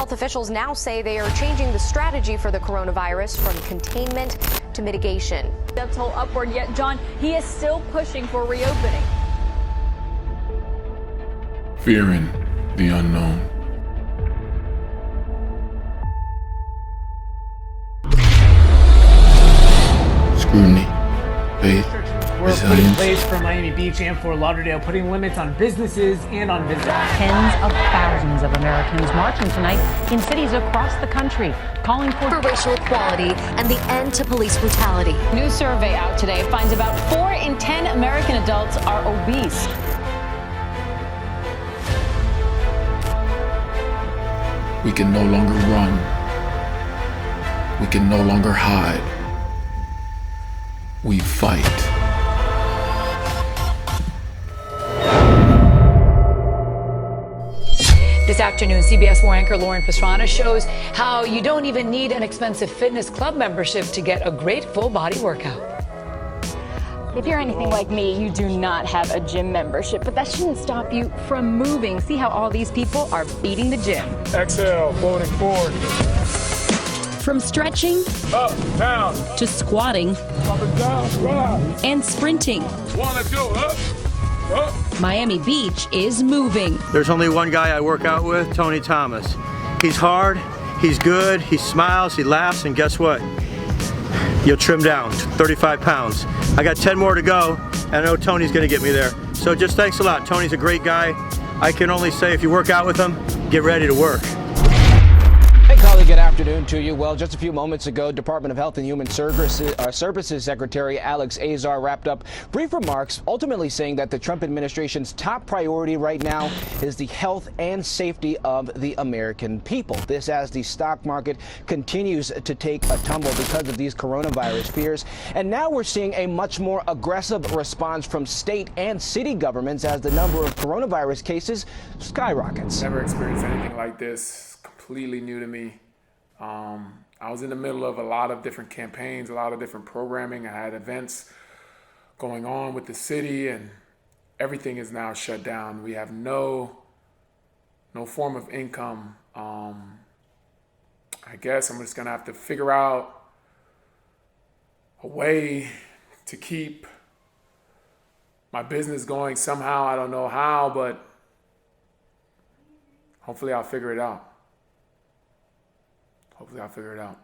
Health officials now say they are changing the strategy for the coronavirus from containment to mitigation. Death toll upward, yet John, he is still pushing for reopening. Fearing the unknown. Scrutiny, faith, We're putting in resilience. place for Miami Beach and Fort Lauderdale, putting limits on businesses and on visitors. Tens of thousands of Americans marching tonight in cities across the country, calling for racial equality and the end to police brutality. A new survey out today finds about 4 in 10 American adults are obese. We can no longer run. We can no longer hide. We fight. This afternoon, CBS 4 anchor Lauren Pastrana shows how you don't even need an expensive fitness club membership to get a great full body workout. If you're anything like me, you do not have a gym membership, but that shouldn't stop you from moving. See how all these people are beating the gym. Exhale, floating forward. From stretching Up, down, to squatting up and down, rise. and sprinting, One, let's go, up. Miami Beach is moving. There's only one guy I work out with, Tony Thomas. He's hard, he's good, he smiles, he laughs, and guess what? You'll trim down 35 pounds. I got 10 more to go, and I know Tony's gonna get me there. So just thanks a lot. Tony's a great guy. I can only say if you work out with him, get ready to work. Hey, colleague, good afternoon to you. Well, just a few moments ago, Department of Health and Human Services Secretary Alex Azar wrapped up brief remarks, ultimately saying that the Trump administration's top priority right now is the health and safety of the American people. This as the stock market continues to take a tumble because of these coronavirus fears. And now we're seeing a much more aggressive response from state and city governments as the number of coronavirus cases skyrockets. Never experienced anything like this. Completely new to me. I was in the middle of a lot of different campaigns, a lot of different programming. I had events going on with the city, and everything is now shut down. We have no form of income. I guess I'm just gonna have to figure out a way to keep my business going somehow. I don't know how, but hopefully I'll figure it out. Hopefully I'll figure it out.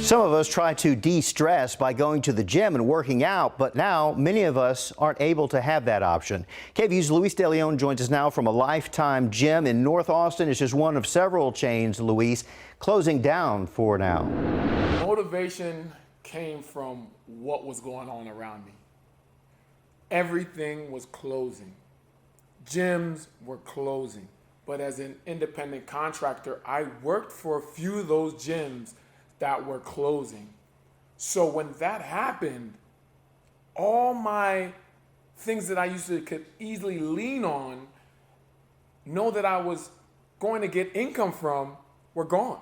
Some of us try to de-stress by going to the gym and working out, but now many of us aren't able to have that option. KVU's Luis De Leon joins us now from a Lifetime gym in North Austin. It's just one of several chains, Luis, closing down for now. Motivation came from what was going on around me. Everything was closing. Gyms were closing. But as an independent contractor, I worked for a few of those gyms that were closing. So when that happened, all my things that I used to could easily lean on, know that I was going to get income from, were gone.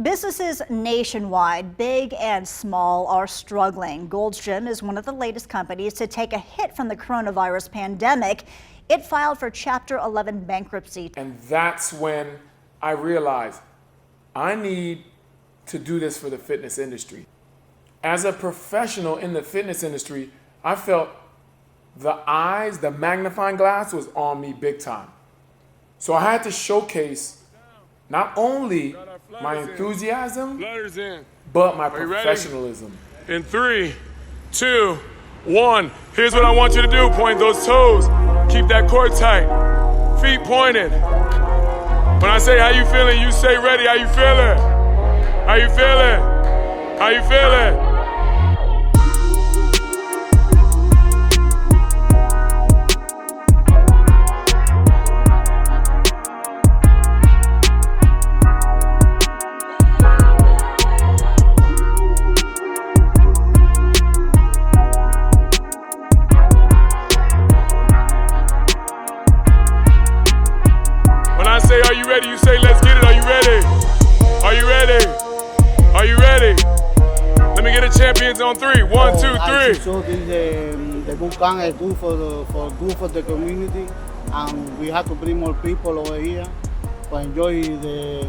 Businesses nationwide, big and small, are struggling. Gold's Gym is one of the latest companies to take a hit from the coronavirus pandemic. It filed for Chapter 11 bankruptcy. And that's when I realized I need to do this for the fitness industry. As a professional in the fitness industry, I felt the magnifying glass was on me big time. So I had to showcase not only my enthusiasm, but my professionalism. In 3, 2, 1. Here's what I want you to do. Point those toes. Keep that core tight. Feet pointed. When I say how you feeling, you say ready. How you feeling? How you feeling? How you feeling? Are you ready? You say, let's get it. Are you ready? Are you ready? Are you ready? Let me get a champions on 3. 1, 2, 3. So the boot camp is good for the community, and we have to bring more people over here. for enjoy the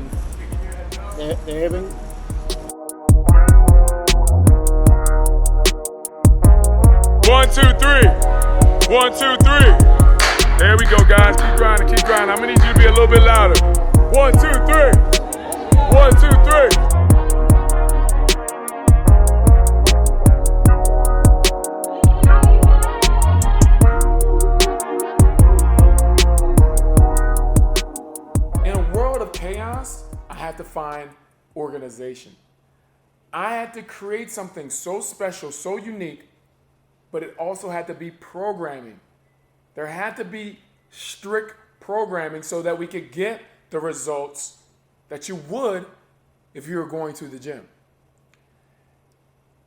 event. One, two, three. 1, 2, 3. There we go, guys. Keep grinding, keep grinding. I'm gonna need you to be a little bit louder. 1, 2, 3. 1, 2, 3. In a world of chaos, I had to find organization. I had to create something so special, so unique, but it also had to be programming. There had to be strict programming so that we could get the results that you would if you were going to the gym.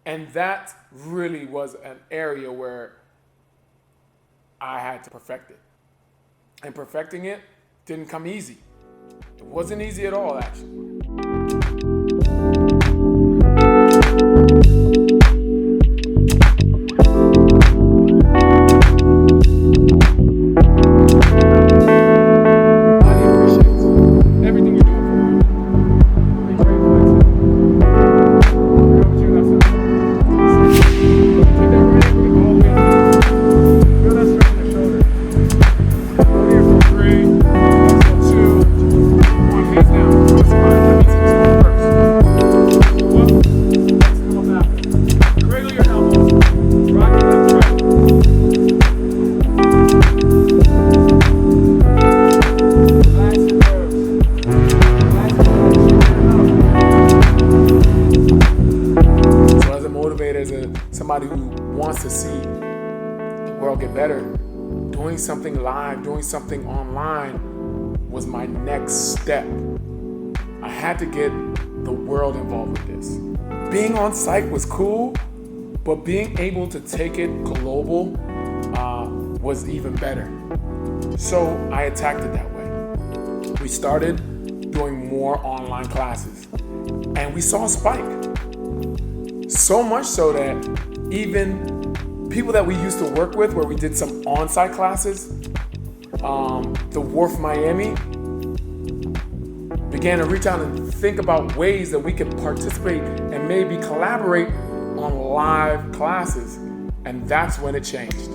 And that really was an area where I had to perfect it. And perfecting it didn't come easy. It wasn't easy at all, actually. Somebody who wants to see the world get better, doing something live, doing something online was my next step. I had to get the world involved with this. Being on site was cool, but being able to take it global was even better. So I attacked it that way. We started doing more online classes, and we saw a spike. So much so that even people that we used to work with, where we did some on-site classes, the Wharf Miami, began to reach out and think about ways that we could participate and maybe collaborate on live classes. And that's when it changed.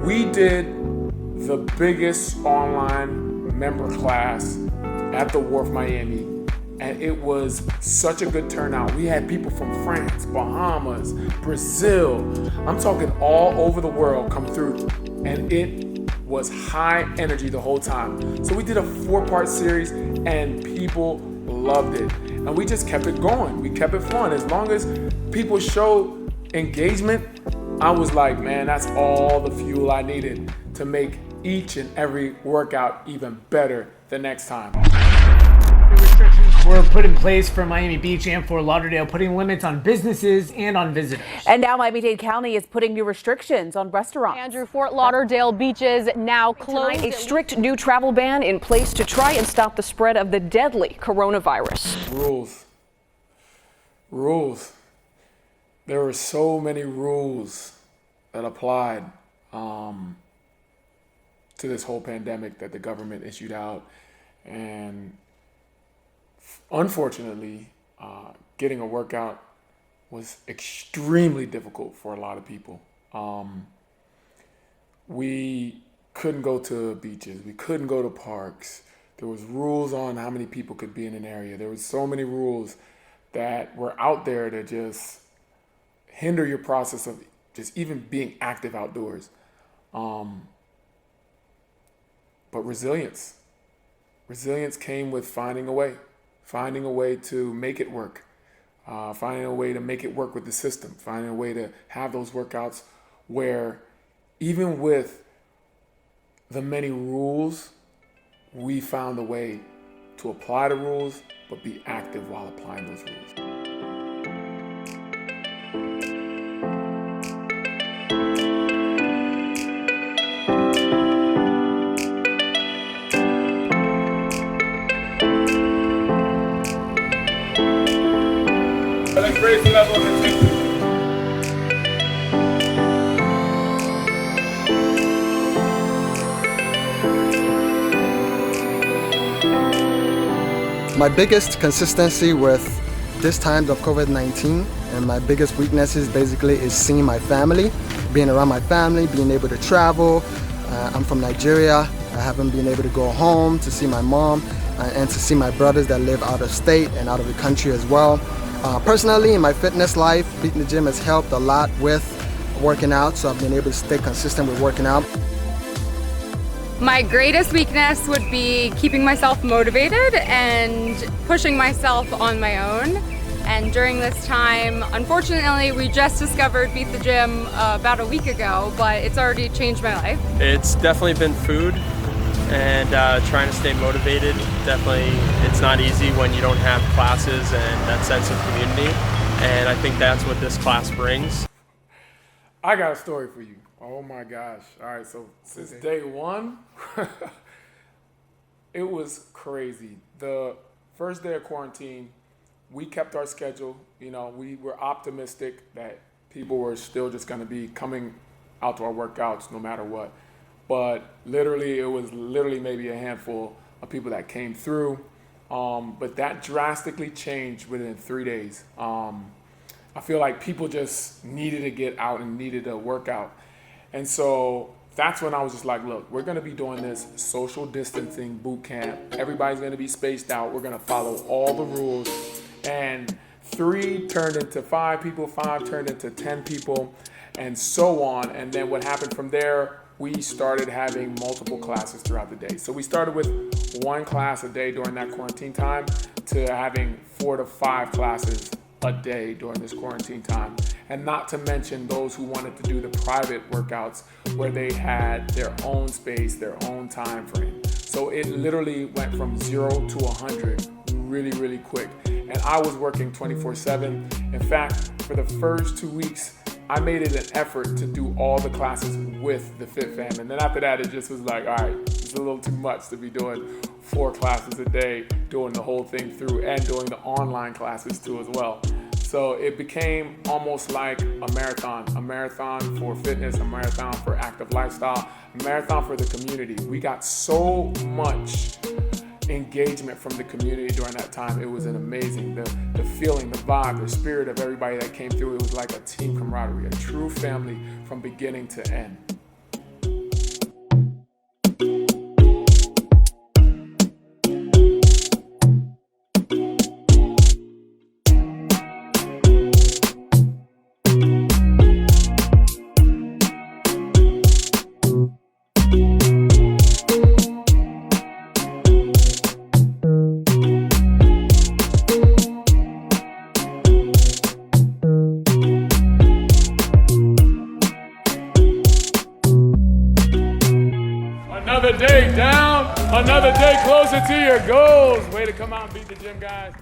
We did the biggest online member class at the Wharf Miami, and it was such a good turnout. We had people from France, Bahamas, Brazil. I'm talking all over the world come through, and it was high energy the whole time. So we did a 4-part series, and people loved it. And we just kept it going. We kept it fun. As long as people showed engagement, I was like, man, that's all the fuel I needed to make each and every workout even better the next time. Restrictions were put in place for Miami Beach and Fort Lauderdale, putting limits on businesses and on visitors. And now Miami-Dade County is putting new restrictions on restaurants. Andrew, Fort Lauderdale beaches now closed. A strict new travel ban in place to try and stop the spread of the deadly coronavirus. Rules. There were so many rules that applied to this whole pandemic that the government issued out. And unfortunately, getting a workout was extremely difficult for a lot of people. We couldn't go to beaches. We couldn't go to parks. There was rules on how many people could be in an area. There was so many rules that were out there to just hinder your process of just even being active outdoors. But resilience came with finding a way to make it work, finding a way to make it work with the system, finding a way to have those workouts where even with the many rules, we found a way to apply the rules, but be active while applying those rules. Let's raise the level of intensity. My biggest consistency with this times of COVID-19 and my biggest weaknesses basically is seeing my family, being around my family, being able to travel. I'm from Nigeria. I haven't been able to go home to see my mom and to see my brothers that live out of state and out of the country as well. Personally, in my fitness life, beating the gym has helped a lot with working out, so I've been able to stay consistent with working out. My greatest weakness would be keeping myself motivated and pushing myself on my own. And during this time, unfortunately, we just discovered Beat the Gym about a week ago, but it's already changed my life. It's definitely been food and trying to stay motivated. Definitely, it's not easy when you don't have classes and that sense of community. And I think that's what this class brings. I got a story for you. Oh my gosh. All right, so since day one, it was crazy. The first day of quarantine, we kept our schedule. You know, we were optimistic that people were still just going to be coming out to our workouts no matter what. But literally, it was maybe a handful of people that came through. But that drastically changed within 3 days. I feel like people just needed to get out and needed to work out. And so that's when I was just like, look, we're going to be doing this social distancing boot camp. Everybody's going to be spaced out. We're going to follow all the rules. And 3 turned into 5 people, 5 turned into 10 people, and so on. And then what happened from there, we started having multiple classes throughout the day. So we started with 1 class a day during that quarantine time to having 4 to 5 classes a day during this quarantine time. And not to mention those who wanted to do the private workouts where they had their own space, their own time frame. So it literally went from 0 to 100 really quick. And I was working 24/7. In fact, for the first 2 weeks, I made it an effort to do all the classes with the Fit Fam. And then after that, it just was like, all right, it's a little too much to be doing 4 classes a day, doing the whole thing through and doing the online classes too as well. So it became almost like a marathon for fitness, a marathon for active lifestyle, a marathon for the community. We got so much engagement from the community during that time. It was an amazing, the feeling, the vibe, the spirit of everybody that came through. It was like a team camaraderie, a true family from beginning to end. Another day down, another day closer to your goals. Way to come out and beat the gym, guys.